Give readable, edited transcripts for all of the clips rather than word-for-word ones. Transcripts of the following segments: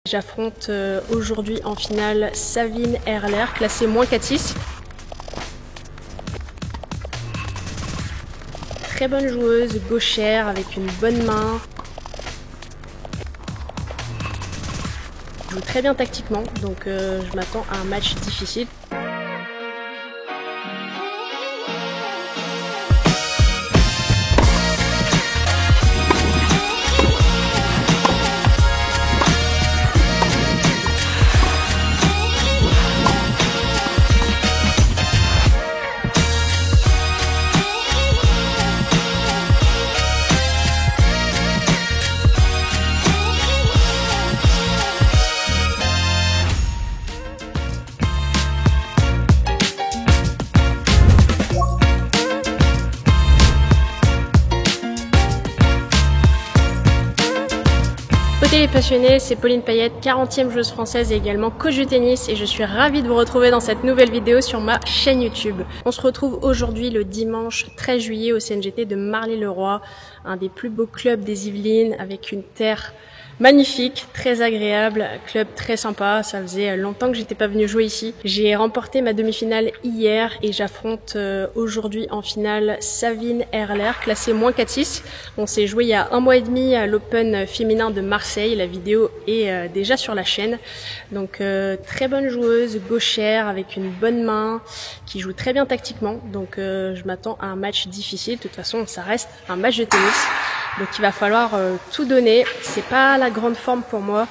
J'affronte aujourd'hui en finale Savine Erler, classée -4-6. Très bonne joueuse, gauchère, avec une bonne main. Joue très bien tactiquement, donc je m'attends à un match difficile. Côté les passionnés, c'est Pauline Payette, 40e joueuse française et également coach de tennis, et je suis ravie de vous retrouver dans cette nouvelle vidéo sur ma chaîne YouTube. On se retrouve aujourd'hui le dimanche 13 juillet au CNGT de Marly-le-Roi, un des plus beaux clubs des Yvelines, avec une terre magnifique, très agréable, club très sympa. Ça faisait longtemps que j'étais pas venue jouer ici. J'ai remporté ma demi-finale hier et j'affronte aujourd'hui en finale Savine Erler, classée -4-6. On s'est joué il y a 1 mois et demi à l'Open féminin de Marseille. La vidéo est déjà sur la chaîne. Donc très bonne joueuse, gauchère, avec une bonne main, qui joue très bien tactiquement. Donc je m'attends à un match difficile. De toute façon, ça reste un match de tennis. Donc il va falloir tout donner. C'est pas la grande forme pour moi.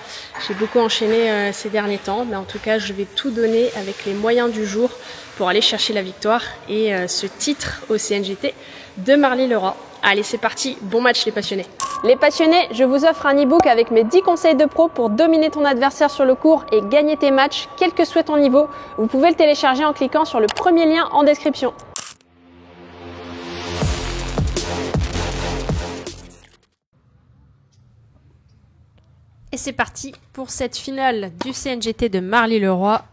J'ai beaucoup enchaîné ces derniers temps, mais en tout cas je vais tout donner avec les moyens du jour pour aller chercher la victoire et ce titre au CNGT de Marly-le-Roi. Allez, c'est parti, bon match les passionnés. Les passionnés, je vous offre un e-book avec mes 10 conseils de pro pour dominer ton adversaire sur le court et gagner tes matchs, quel que soit ton niveau. Vous pouvez le télécharger en cliquant sur le premier lien en description. Et c'est parti pour cette finale du CNGT de Marly-le-Roi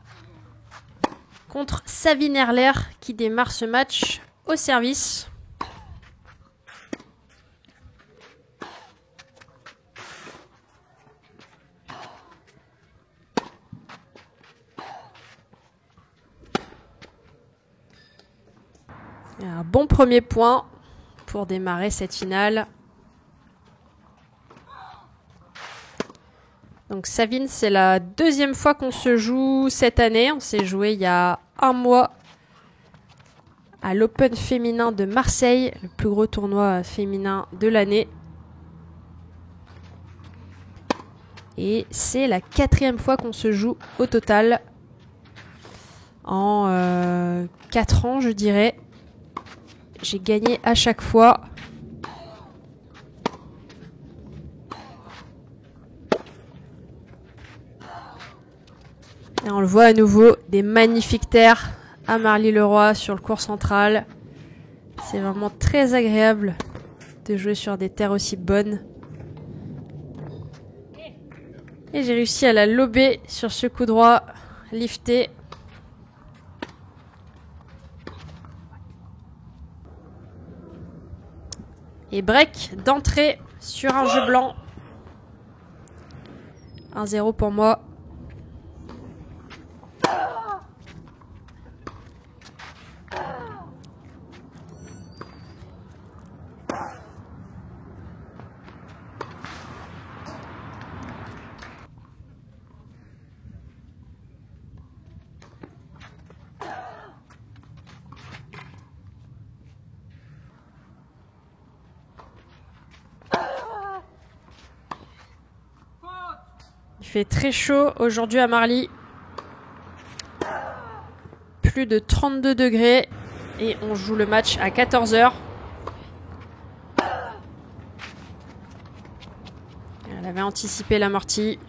contre Savine Erler qui démarre ce match au service. Et un bon premier point pour démarrer cette finale. Donc Savine, c'est la deuxième fois qu'on se joue cette année. On s'est joué il y a 1 mois à l'Open féminin de Marseille, le plus gros tournoi féminin de l'année. Et c'est la 4e fois qu'on se joue au total en 4 ans, je dirais. J'ai gagné à chaque fois. Et on le voit à nouveau, des magnifiques terres à Marly-le-Roi sur le court central. C'est vraiment très agréable de jouer sur des terres aussi bonnes. Et j'ai réussi à la lober sur ce coup droit lifté. Et break d'entrée sur un jeu blanc. 1-0 pour moi. Il fait très chaud aujourd'hui à Marly. Plus de 32 degrés et on joue le match à 14 h. Elle avait anticipé l'amorti.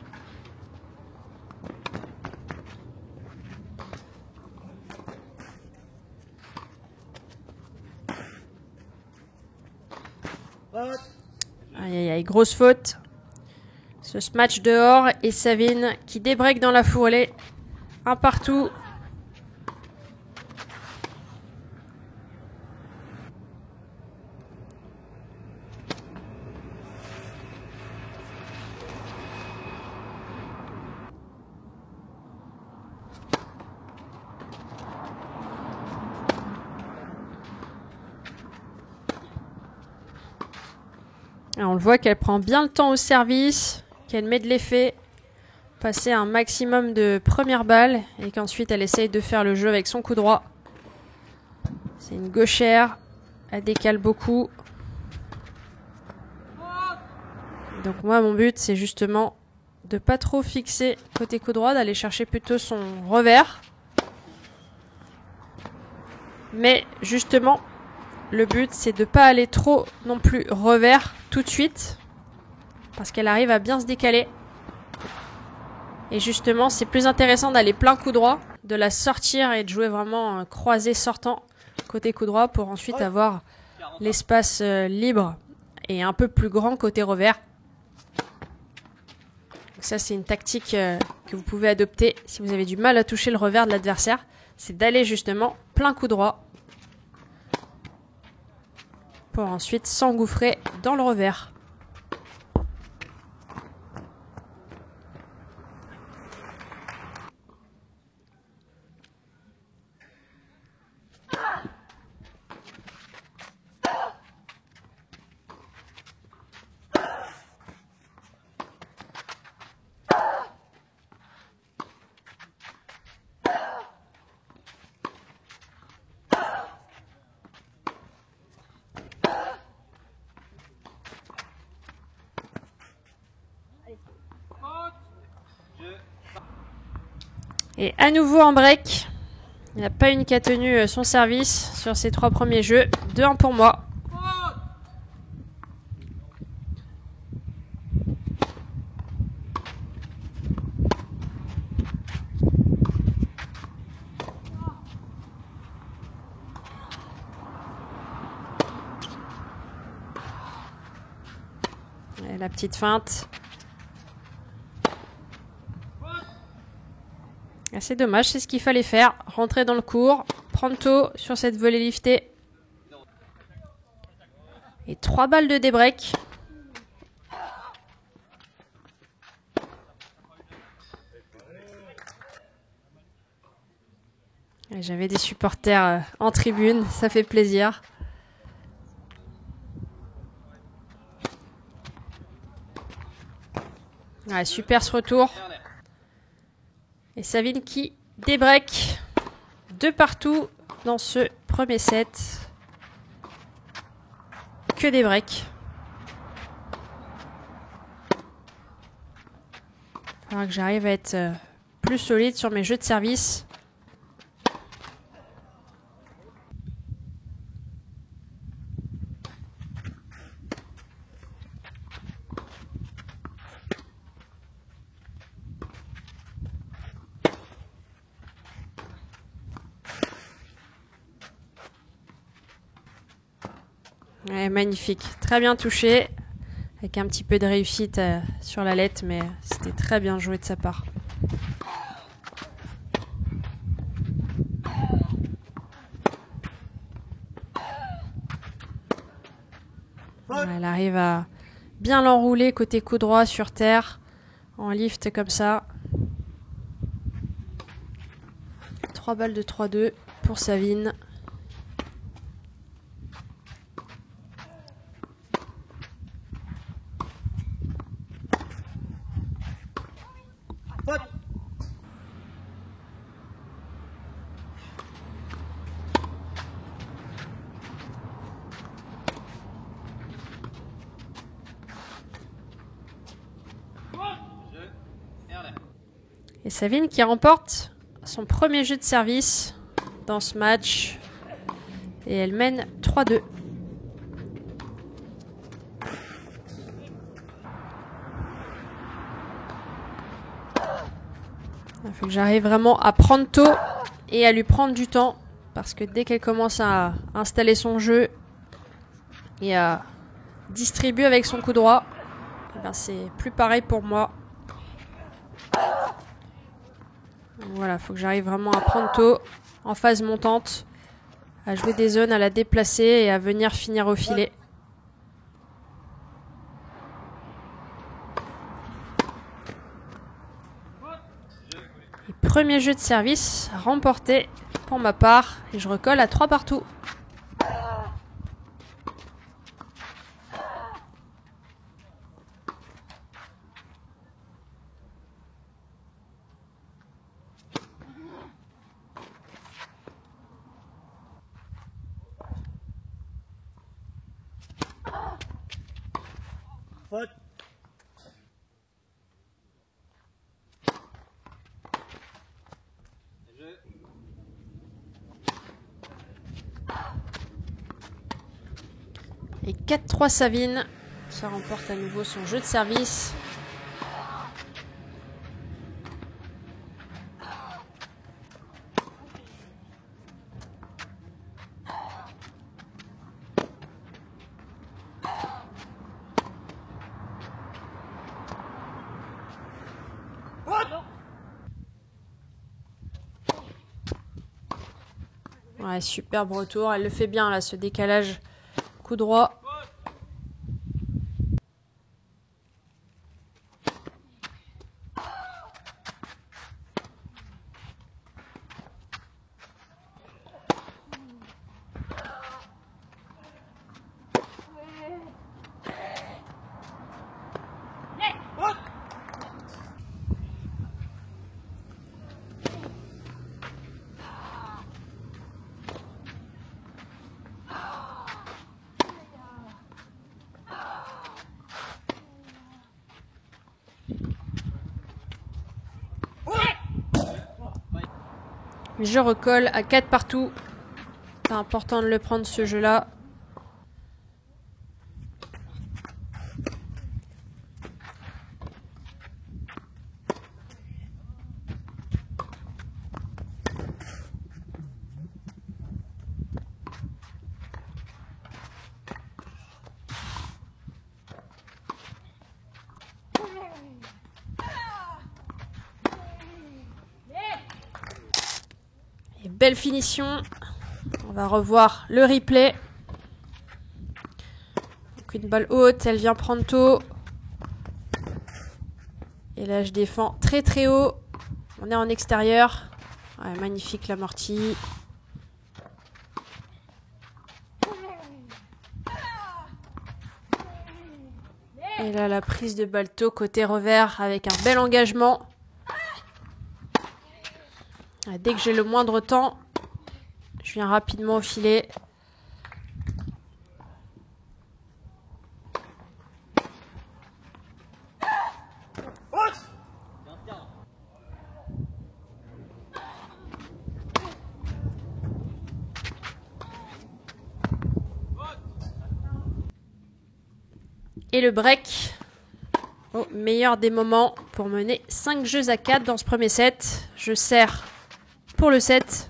Aïe aïe aïe, grosse faute. Ce match dehors et Savine qui débreak dans la foulée. Un partout. Et on le voit qu'elle prend bien le temps au service, qu'elle met de l'effet, passer un maximum de premières balles et qu'ensuite elle essaye de faire le jeu avec son coup droit. C'est une gauchère, elle décale beaucoup. Donc moi mon but c'est justement de pas trop fixer côté coup droit, d'aller chercher plutôt son revers. Mais justement le but c'est de pas aller trop non plus revers tout de suite parce qu'elle arrive à bien se décaler. Et justement c'est plus intéressant d'aller plein coup droit, de la sortir et de jouer vraiment croisé sortant côté coup droit pour ensuite avoir l'espace libre et un peu plus grand côté revers. Donc ça c'est une tactique que vous pouvez adopter si vous avez du mal à toucher le revers de l'adversaire. C'est d'aller justement plein coup droit pour ensuite s'engouffrer dans le revers. Et à nouveau en break. Il n'y a pas une qui a tenu son service sur ses 3 premiers jeux. 2-1 pour moi. Et la petite feinte. C'est dommage, c'est ce qu'il fallait faire. Rentrer dans le court, prendre tôt sur cette volée liftée. Et 3 balles de débreak. J'avais des supporters en tribune, ça fait plaisir. Ouais, super ce retour. Et Savine qui débreak 2 partout dans ce premier set. Que des breaks. Il faudra que j'arrive à être plus solide sur mes jeux de service. Ouais, magnifique, très bien touché, avec un petit peu de réussite sur la lettre, mais c'était très bien joué de sa part. Ouais, elle arrive à bien l'enrouler côté coup droit sur terre, en lift comme ça. 3 balles de 3-2 pour Savine. Et Savine qui remporte son premier jeu de service dans ce match. Et elle mène 3-2. Il faut que j'arrive vraiment à prendre tôt et à lui prendre du temps. Parce que dès qu'elle commence à installer son jeu et à distribuer avec son coup droit, ben c'est plus pareil pour moi. Voilà, il faut que j'arrive vraiment à prendre tôt, en phase montante, à jouer des zones, à la déplacer et à venir finir au filet. Et premier jeu de service remporté pour ma part et je recolle à 3 partout. 4-3 Savine qui remporte à nouveau son jeu de service. Ouais, superbe retour. Elle le fait bien là, ce décalage. Coup droit. Je recolle à 4 partout. C'est important de le prendre ce jeu-là. Et belle finition. On va revoir le replay. Donc une balle haute, elle vient prendre tôt. Et là, je défends très très haut. On est en extérieur. Ouais, magnifique l'amorti. Et là, la prise de balle tôt côté revers avec un bel engagement. Dès que j'ai le moindre temps, je viens rapidement au filet. Et le break au meilleur des moments pour mener 5 jeux à 4 dans ce premier set. Je sers pour le set.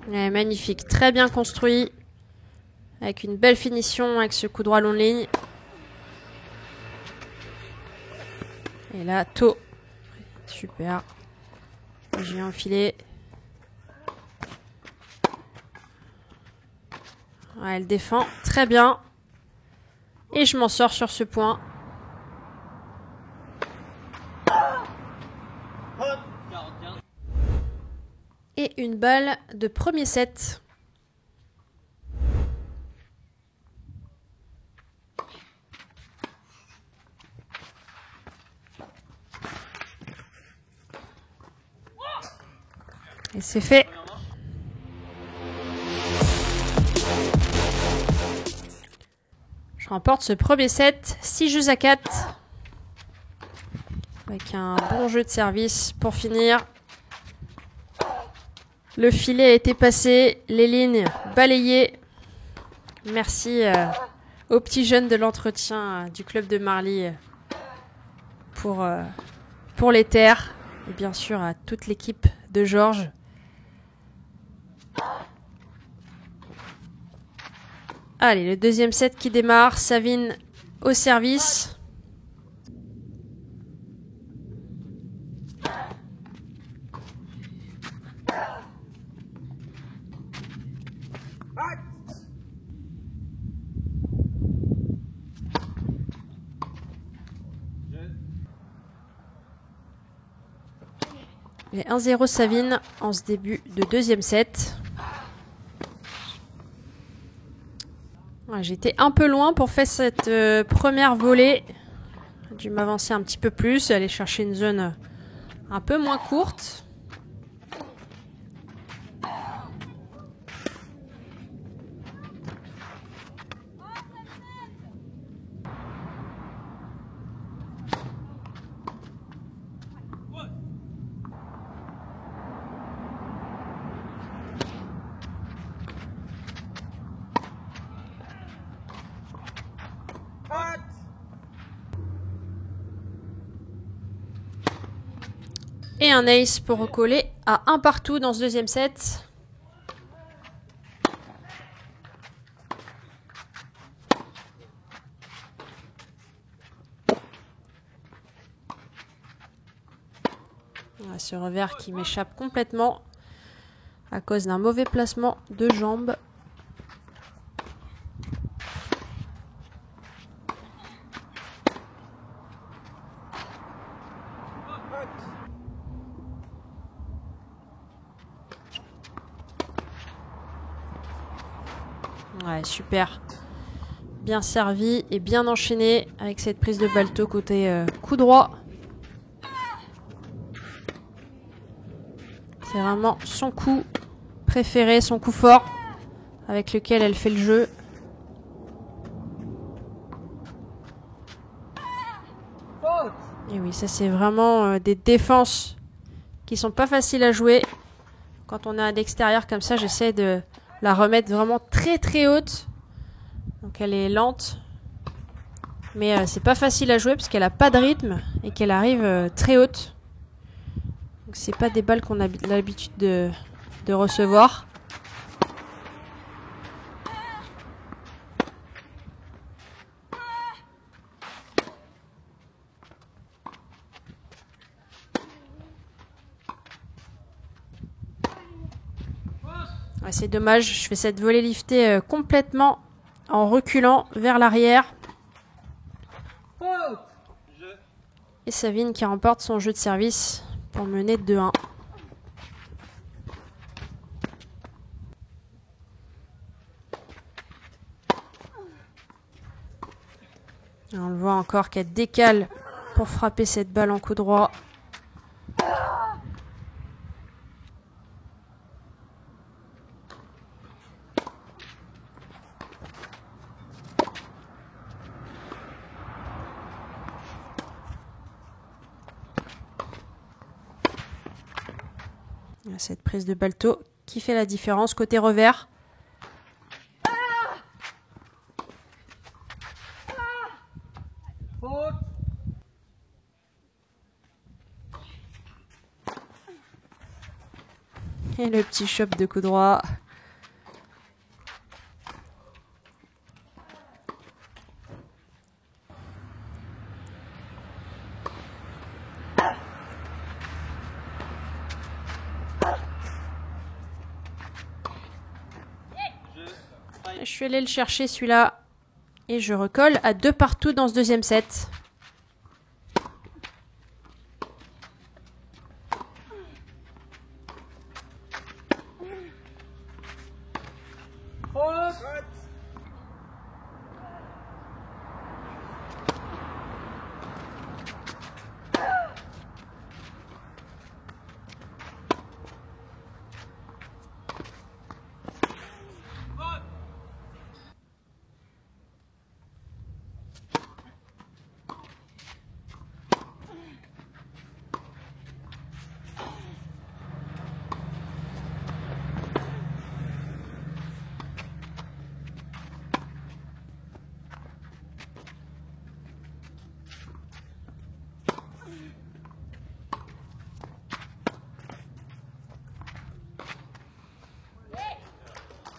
Ouais, magnifique, très bien construit. Avec une belle finition, avec ce coup droit long ligne. Et là, tôt. Super. Je viens enfiler. Ouais, elle défend très bien. Et je m'en sors sur ce point. Et une balle de premier set. Et c'est fait. Je remporte ce premier set, 6 jeux à 4. Avec un bon jeu de service pour finir. Le filet a été passé, les lignes balayées. Merci aux petits jeunes de l'entretien du club de Marly pour les terres. Et bien sûr à toute l'équipe de Georges. Allez, le deuxième set qui démarre. Savine au service. Et 1-0 Savine en ce début de deuxième set. Ouais, j'étais un peu loin pour faire cette première volée. J'ai dû m'avancer un petit peu plus et aller chercher une zone un peu moins courte. Et un ace pour recoller à 1 partout dans ce deuxième set. Ce revers qui m'échappe complètement à cause d'un mauvais placement de jambe. Ouais, super. Bien servi et bien enchaîné avec cette prise de balto côté coup droit. C'est vraiment son coup préféré, son coup fort avec lequel elle fait le jeu. Et oui, ça c'est vraiment des défenses qui sont pas faciles à jouer. Quand on est à l'extérieur comme ça, j'essaie de la remettre vraiment très très haute. Donc elle est lente. Mais c'est pas facile à jouer parce qu'elle a pas de rythme et qu'elle arrive très haute. Donc c'est pas des balles qu'on a l'habitude de recevoir. Ouais, c'est dommage, je fais cette volée liftée complètement en reculant vers l'arrière. Et Savine qui remporte son jeu de service pour mener 2-1. On le voit encore qu'elle décale pour frapper cette balle en coup droit. Cette prise de balto qui fait la différence côté revers. Et le petit chop de coup droit. Je suis allée le chercher celui-là. Et je recolle à 2 partout dans ce deuxième set.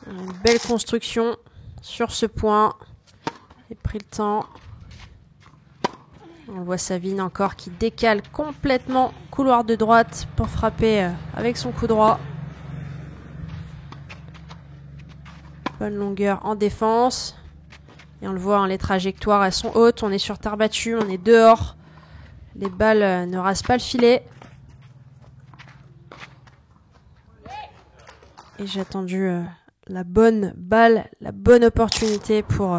Une belle construction sur ce point. J'ai pris le temps. On voit Savine encore qui décale complètement couloir de droite pour frapper avec son coup droit. Bonne longueur en défense. Et on le voit, hein, les trajectoires elles sont hautes. On est sur terre battue, on est dehors. Les balles ne rasent pas le filet. Et j'ai attendu la bonne balle, la bonne opportunité pour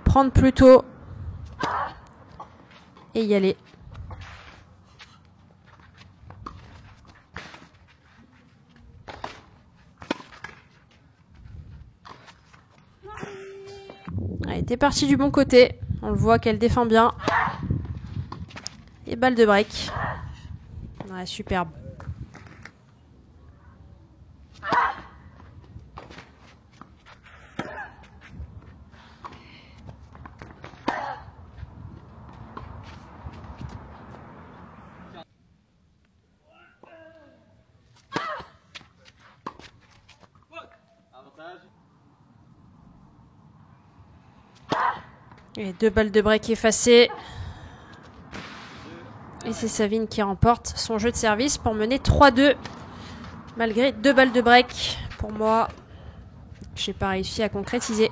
prendre plus tôt. et y aller. Elle était partie du bon côté. On le voit qu'elle défend bien. Et balle de break. Ouais, superbe. Et 2 balles de break effacées. Et c'est Savine qui remporte son jeu de service pour mener 3-2. Malgré 2 balles de break. Pour moi, j'ai pas réussi à concrétiser.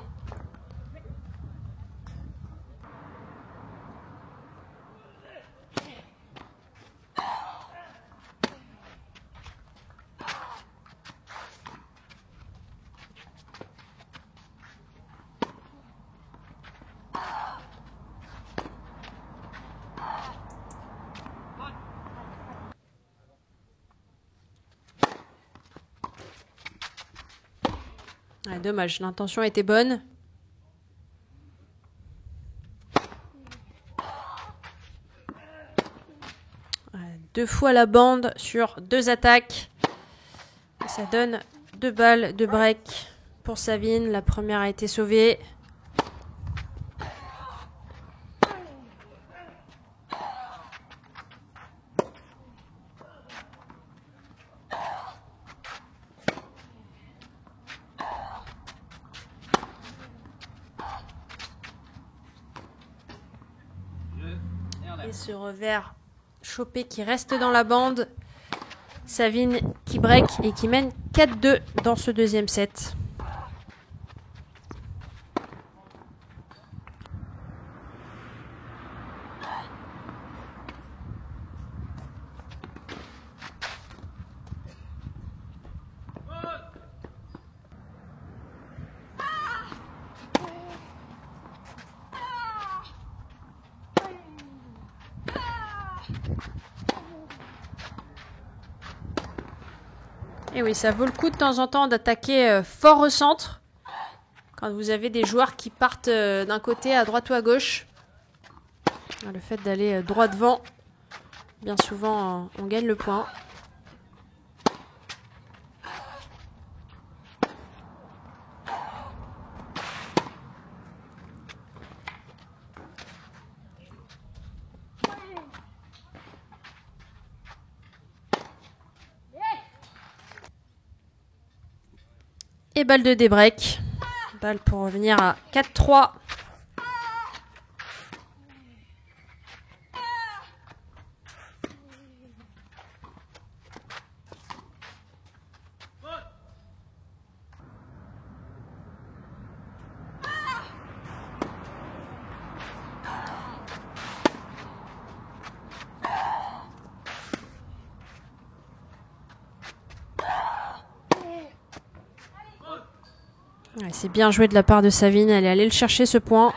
Ouais, dommage, l'intention était bonne. Ouais, 2 fois la bande sur 2 attaques. Et ça donne 2 balles de break pour Savine. La première a été sauvée. Et ce revers chopé qui reste dans la bande. Savine qui break et qui mène 4-2 dans ce deuxième set. Et oui, ça vaut le coup de temps en temps d'attaquer fort au centre. Quand vous avez des joueurs qui partent d'un côté à droite ou à gauche. Le fait d'aller droit devant, bien souvent on gagne le point. Et balle de débreak. Balle pour revenir à 4-3. Ouais, c'est bien joué de la part de Savine. Elle est allée le chercher ce point.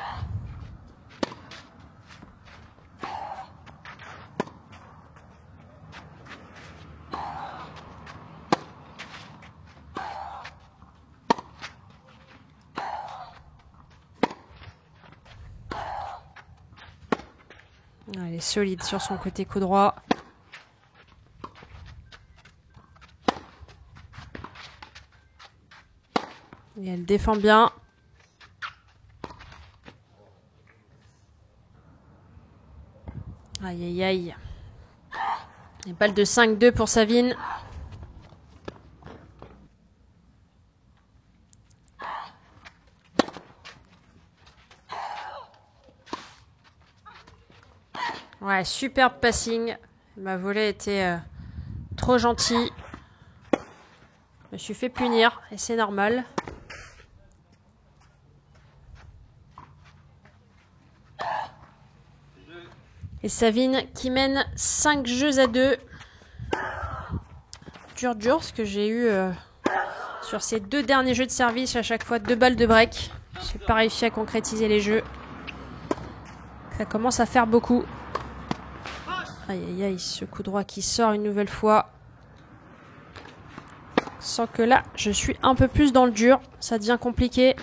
Elle est solide sur son côté coup droit. Et elle défend bien. Aïe aïe aïe. Et balle de 5-2 pour Savine. Ouais, superbe passing. Ma volée était trop gentille. Je me suis fait punir et c'est normal. Et Savine qui mène 5 jeux à 2. Dur, ce que j'ai eu sur ces 2 derniers jeux de service, à chaque fois 2 balles de break. J'ai pas réussi à concrétiser les jeux. Ça commence à faire beaucoup. Aïe aïe aïe, ce coup droit qui sort une nouvelle fois. Sans que là, je suis un peu plus dans le dur. Ça devient compliqué.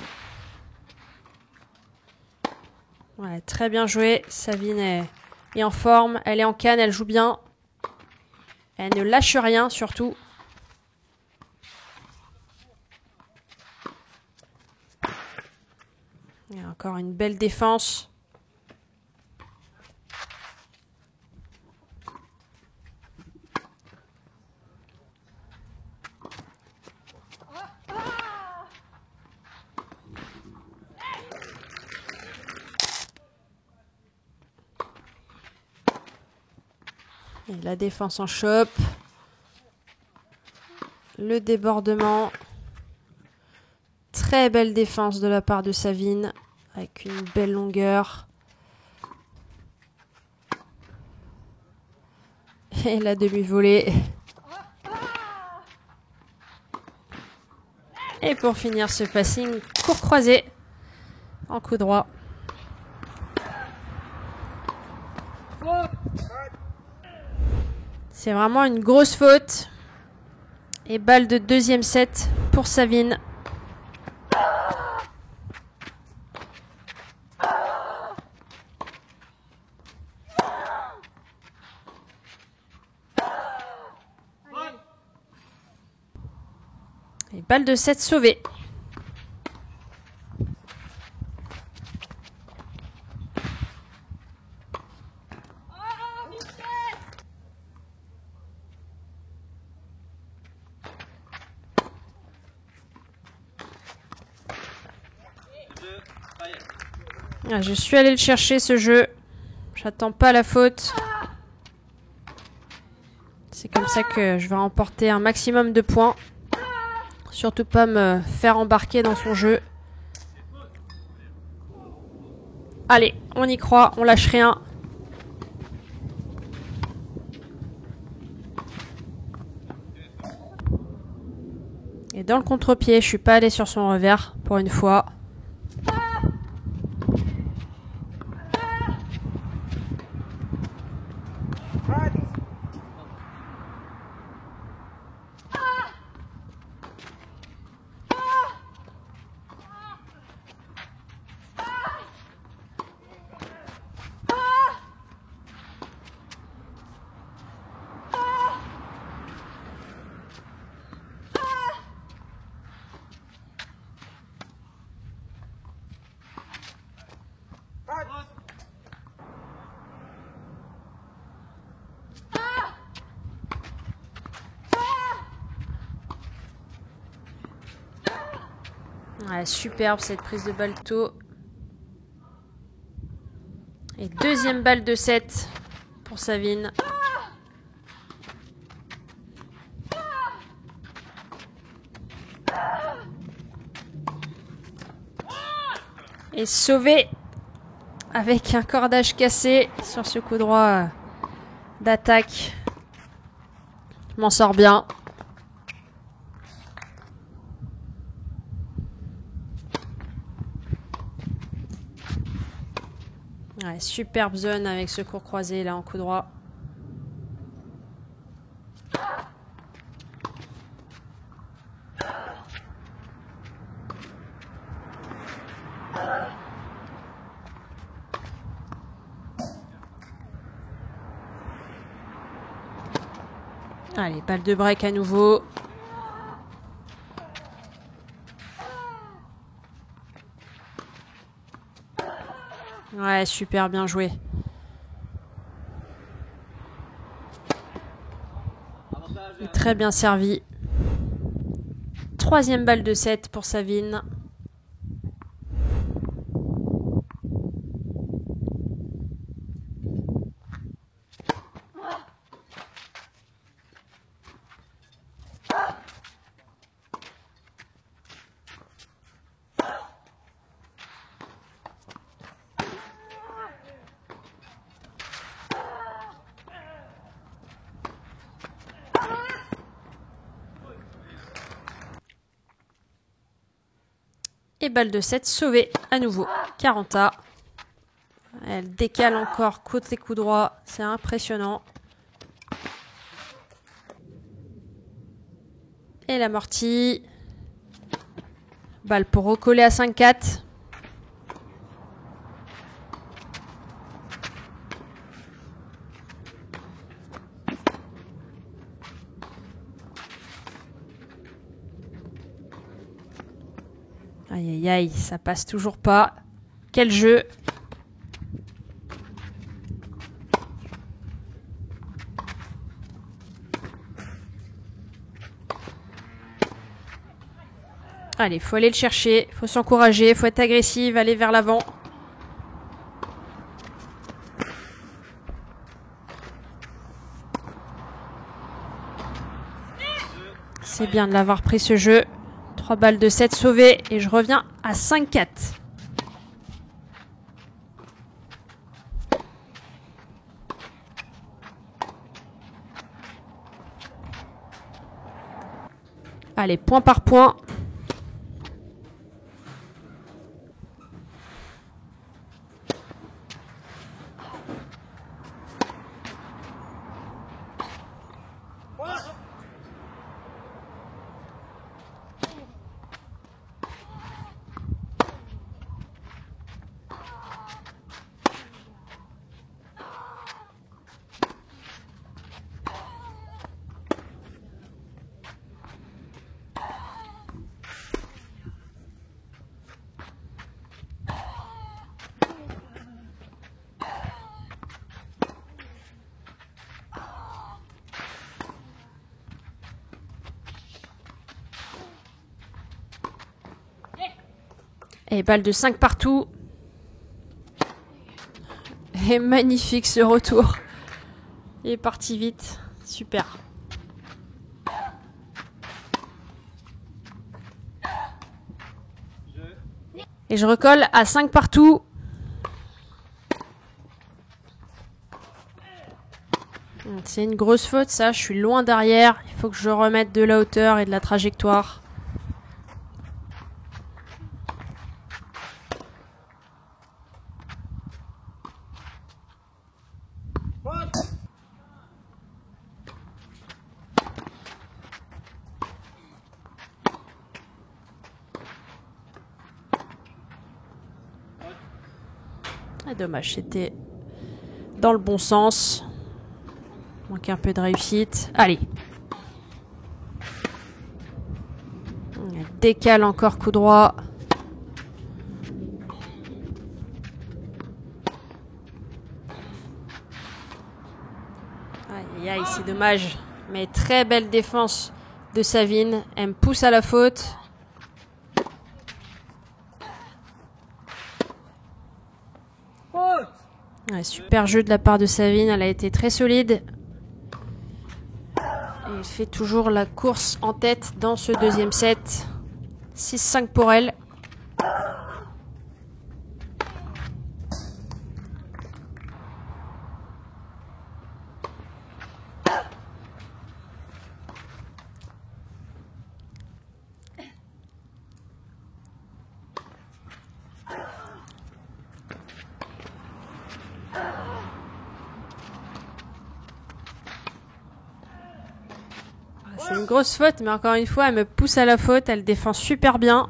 Ouais, très bien joué. Savine est en forme. Elle est en canne, elle joue bien. Elle ne lâche rien, surtout. Il y a encore une belle défense. Et la défense en chope. Le débordement. Très belle défense de la part de Savine. Avec une belle longueur. Et la demi-volée. Et pour finir ce passing, court croisé. En coup droit. C'est vraiment une grosse faute. Et balle de deuxième set pour Savine. Et balle de 7 sauvée. Ah, je suis allée le chercher ce jeu. J'attends pas la faute. C'est comme ça que je vais remporter un maximum de points. Surtout pas me faire embarquer dans son jeu. Allez, on y croit, on lâche rien. Et dans le contre-pied, je suis pas allée sur son revers pour une fois. Ouais, superbe cette prise de balle tôt. Et deuxième balle de 7 pour Savine. Et sauvé avec un cordage cassé sur ce coup droit d'attaque. Je m'en sors bien. Ouais, superbe zone avec ce court croisé là en coup droit. Allez, balle de break à nouveau. Ouais, super bien joué. Et très bien servi. Troisième balle de 7 pour Savine. Et balle de 7 sauvée à nouveau. 40A. Elle décale encore côté coup droit. C'est impressionnant. Et l'amorti. Balle pour recoller à 5-4. Aïe aïe aïe, ça passe toujours pas. Quel jeu! Allez, faut aller le chercher, faut s'encourager, faut être agressive, aller vers l'avant. C'est bien de l'avoir pris ce jeu. 3 balles de 7 sauvées et je reviens à 5-4. Allez, point par point. Et balle de 5 partout. Et magnifique ce retour. Il est parti vite. Super. Et je recolle à 5 partout. C'est une grosse faute ça. Je suis loin derrière. Il faut que je remette de la hauteur et de la trajectoire. Ah, dommage, c'était dans le bon sens. Manque un peu de réussite. Allez. Elle décale encore coup droit. Aïe aïe aïe, c'est dommage. Mais très belle défense de Savine. Elle me pousse à la faute. Ouais, super jeu de la part de Savine. Elle a été très solide. Et elle fait toujours la course en tête dans ce deuxième set. 6-5 pour elle. C'est une grosse faute, mais encore une fois, elle me pousse à la faute. Elle défend super bien.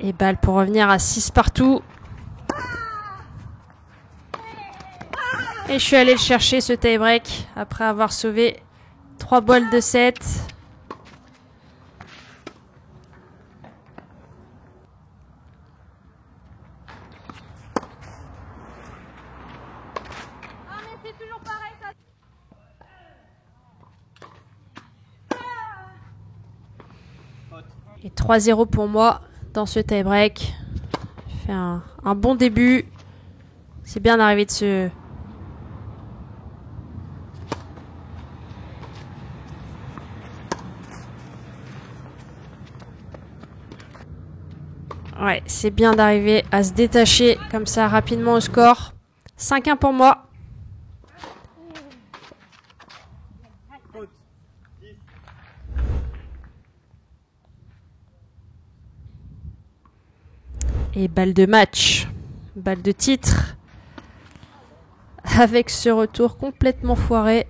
Et balle pour revenir à 6 partout. Et je suis allée le chercher ce tie-break après avoir sauvé 3 balles de 7. Et 3-0 pour moi dans ce tie-break. J'ai fait un bon début. C'est bien d'arriver de ce... Ouais, c'est bien d'arriver à se détacher comme ça rapidement au score. 5-1 pour moi. Et balle de match, balle de titre. Avec ce retour complètement foiré,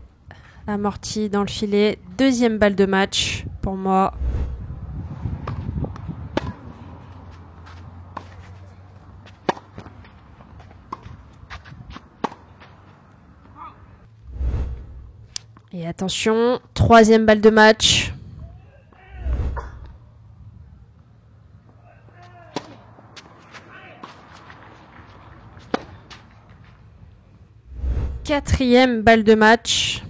amorti dans le filet. Deuxième balle de match pour moi. Et attention, troisième balle de match. Quatrième balle de match.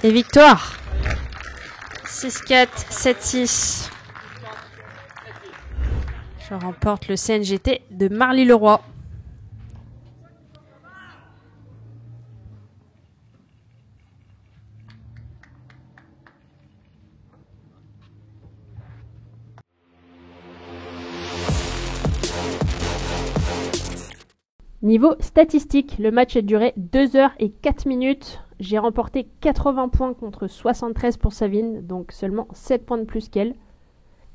Et victoire. 6-4, 7-6. Je remporte le CNGT de Marly-le-Roi. Niveau statistique, le match a duré 2 heures et 4 minutes. J'ai remporté 80 points contre 73 pour Savine, donc seulement 7 points de plus qu'elle.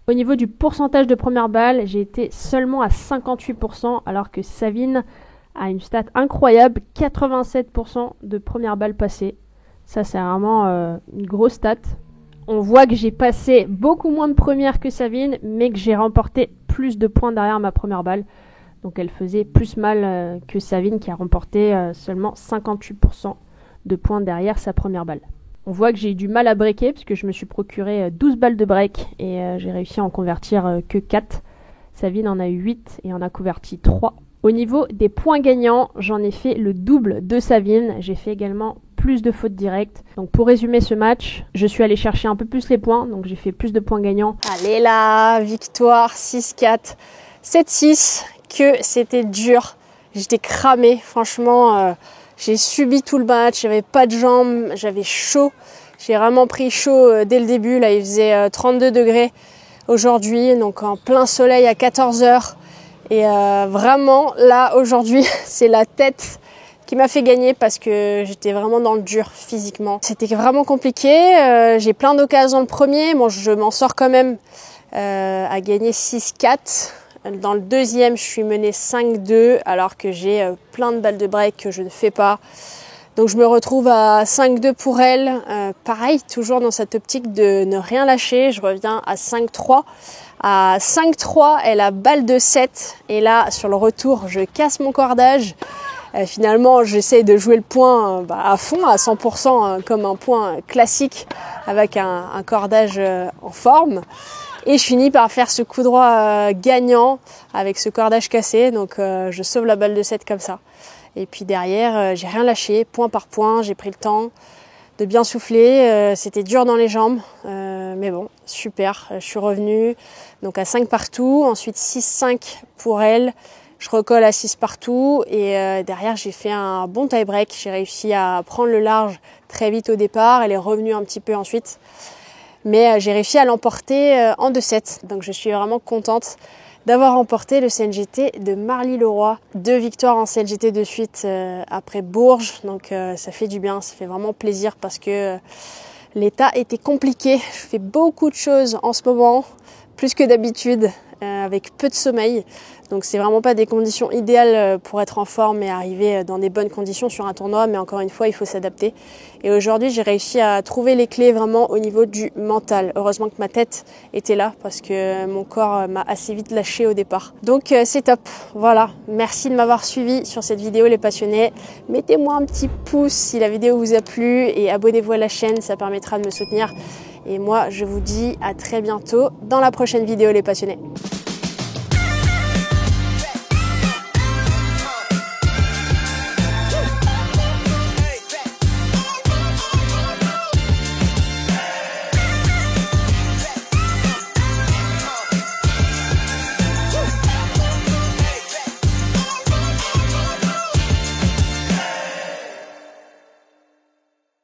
Au niveau du pourcentage de première balle, j'ai été seulement à 58%, alors que Savine a une stat incroyable, 87% de première balle passée. Ça, c'est vraiment une grosse stat. On voit que j'ai passé beaucoup moins de premières que Savine, mais que j'ai remporté plus de points derrière ma première balle. Donc elle faisait plus mal que Savine qui a remporté seulement 58% de points derrière sa première balle. On voit que j'ai eu du mal à breaker parce que je me suis procuré 12 balles de break et j'ai réussi à en convertir que 4. Savine en a eu 8 et en a converti 3. Au niveau des points gagnants, j'en ai fait le double de Savine. J'ai fait également plus de fautes directes. Donc pour résumer ce match, je suis allée chercher un peu plus les points. Donc j'ai fait plus de points gagnants. Allez là, victoire 6-4, 7-6. Que c'était dur. J'étais cramée. Franchement, j'ai subi tout le match. J'avais pas de jambes. J'avais chaud. J'ai vraiment pris chaud dès le début. Là, il faisait 32 degrés aujourd'hui. Donc en plein soleil à 14 heures. Et vraiment, là, aujourd'hui, c'est la tête qui m'a fait gagner parce que j'étais vraiment dans le dur physiquement. C'était vraiment compliqué. J'ai plein d'occasions le premier. Bon, je m'en sors quand même à gagner 6-4. Dans le deuxième, je suis menée 5-2 alors que j'ai plein de balles de break que je ne fais pas. Donc je me retrouve à 5-2 pour elle. Pareil, toujours dans cette optique de ne rien lâcher. Je reviens à 5-3. À 5-3, elle a balle de 7. Et là, sur le retour, je casse mon cordage. Finalement, j'essaie de jouer le point à fond, à 100%, comme un point classique avec un cordage en forme. Et je finis par faire ce coup droit gagnant avec ce cordage cassé. Donc je sauve la balle de 7 comme ça. Et puis derrière, j'ai rien lâché, point par point. J'ai pris le temps de bien souffler. C'était dur dans les jambes. Mais bon, super. Je suis revenue donc à 5 partout. Ensuite 6-5 pour elle. Je recolle à 6 partout. Et derrière, j'ai fait un bon tie-break. J'ai réussi à prendre le large très vite au départ. Elle est revenue un petit peu ensuite. Mais j'ai réussi à l'emporter en 2-7. Donc je suis vraiment contente d'avoir remporté le CNGT de Marly-le-Roi. 2 victoires en CNGT de suite après Bourges. Donc ça fait du bien, ça fait vraiment plaisir parce que l'état était compliqué. Je fais beaucoup de choses en ce moment, plus que d'habitude, avec peu de sommeil. Donc c'est vraiment pas des conditions idéales pour être en forme et arriver dans des bonnes conditions sur un tournoi, mais encore une fois, il faut s'adapter. Et aujourd'hui, j'ai réussi à trouver les clés vraiment au niveau du mental. Heureusement que ma tête était là parce que mon corps m'a assez vite lâché au départ. Donc c'est top. Voilà, merci de m'avoir suivi sur cette vidéo les passionnés. Mettez-moi un petit pouce si la vidéo vous a plu et abonnez-vous à la chaîne, ça permettra de me soutenir. Et moi, je vous dis à très bientôt dans la prochaine vidéo les passionnés.